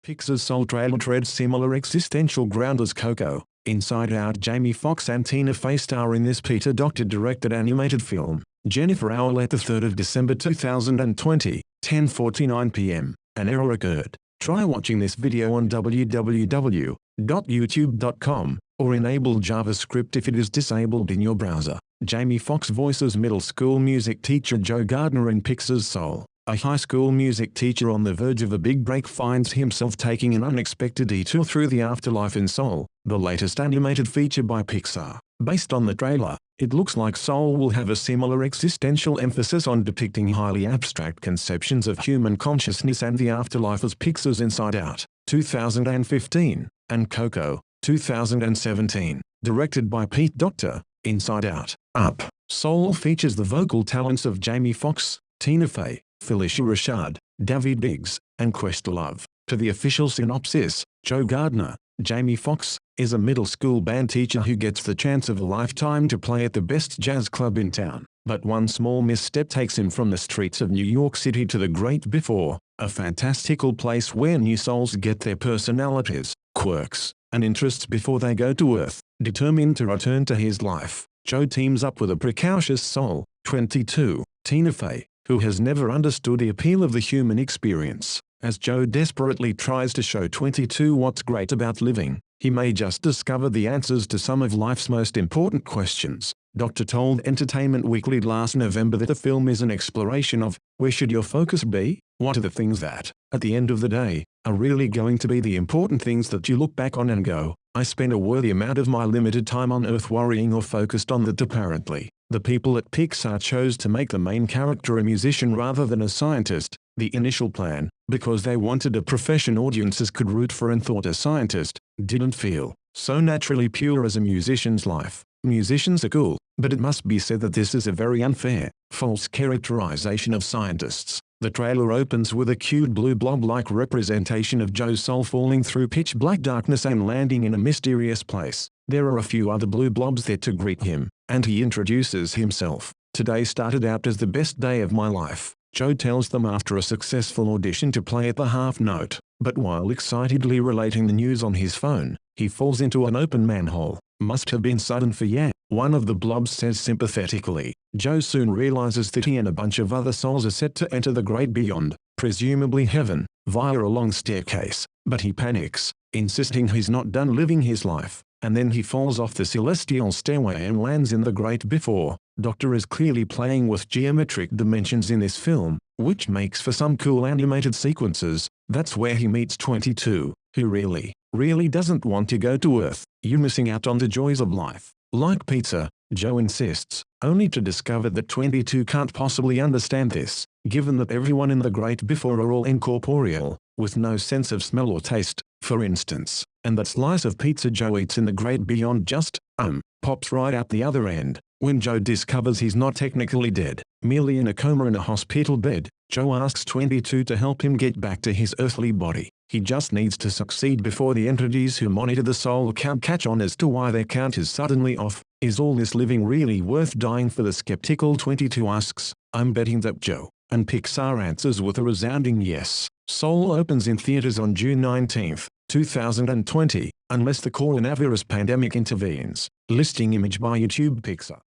Pixar's Soul trailer treads similar existential ground as Coco. Inside Out. Jamie Foxx and Tina Fey star in this Peter Docter-directed animated film. Jennifer Owlett, 3 December 2020, 10:49 p.m. An error occurred. Try watching this video on www.youtube.com, or enable JavaScript if it is disabled in your browser. Jamie Foxx voices middle school music teacher Joe Gardner in Pixar's Soul. A high school music teacher on the verge of a big break finds himself taking an unexpected detour through the afterlife in Soul, the latest animated feature by Pixar. Based on the trailer, it looks like Soul will have a similar existential emphasis on depicting highly abstract conceptions of human consciousness and the afterlife as Pixar's Inside Out, 2015, and Coco, 2017. Directed by Pete Docter, Inside Out, Up. Soul features the vocal talents of Jamie Foxx, Tina Fey, Phylicia Rashad, Daveed Diggs, and Questlove. To the official synopsis, Joe Gardner, Jamie Foxx, is a middle school band teacher who gets the chance of a lifetime to play at the best jazz club in town. But one small misstep takes him from the streets of New York City to the great before, a fantastical place where new souls get their personalities, quirks, and interests before they go to Earth. Determined to return to his life, Joe teams up with a precocious soul, 22, Tina Fey, who has never understood the appeal of the human experience. As Joe desperately tries to show 22 what's great about living, he may just discover the answers to some of life's most important questions. Docter told Entertainment Weekly last November that the film is an exploration of, where should your focus be? What are the things that, at the end of the day, are really going to be the important things that you look back on and go, I spent a worthy amount of my limited time on Earth worrying or focused on that? Apparently, the people at Pixar chose to make the main character a musician rather than a scientist, the initial plan, because they wanted a profession audiences could root for and thought a scientist didn't feel so naturally pure as a musician's life. Musicians are cool, but it must be said that this is a very unfair, false characterization of scientists. The trailer opens with a cute blue blob-like representation of Joe's soul falling through pitch-black darkness and landing in a mysterious place. There are a few other blue blobs there to greet him, and he introduces himself. Today started out as the best day of my life, Joe tells them after a successful audition to play at the half note. But while excitedly relating the news on his phone, he falls into an open manhole. Must have been sudden for ya, one of the blobs says sympathetically. Joe soon realizes that he and a bunch of other souls are set to enter the great beyond, presumably heaven, via a long staircase. But he panics, insisting he's not done living his life, and then he falls off the celestial stairway and lands in the great before. Docter is clearly playing with geometric dimensions in this film, which makes for some cool animated sequences. That's where he meets 22, who really doesn't want to go to Earth. You're missing out on the joys of life. Like pizza, Joe insists, only to discover that 22 can't possibly understand this, given that everyone in the great before are all incorporeal, with no sense of smell or taste, for instance, and that slice of pizza Joe eats in the great beyond just, pops right out the other end. When Joe discovers he's not technically dead, merely in a coma in a hospital bed, Joe asks 22 to help him get back to his earthly body. He just needs to succeed before the entities who monitor the soul count catch on as to why their count is suddenly off. Is all this living really worth dying for? The skeptical 22 asks. I'm betting that Joe, and Pixar answers with a resounding yes. Soul opens in theaters on June 19, 2020, unless the coronavirus pandemic intervenes. Listing image by YouTube. Pixar.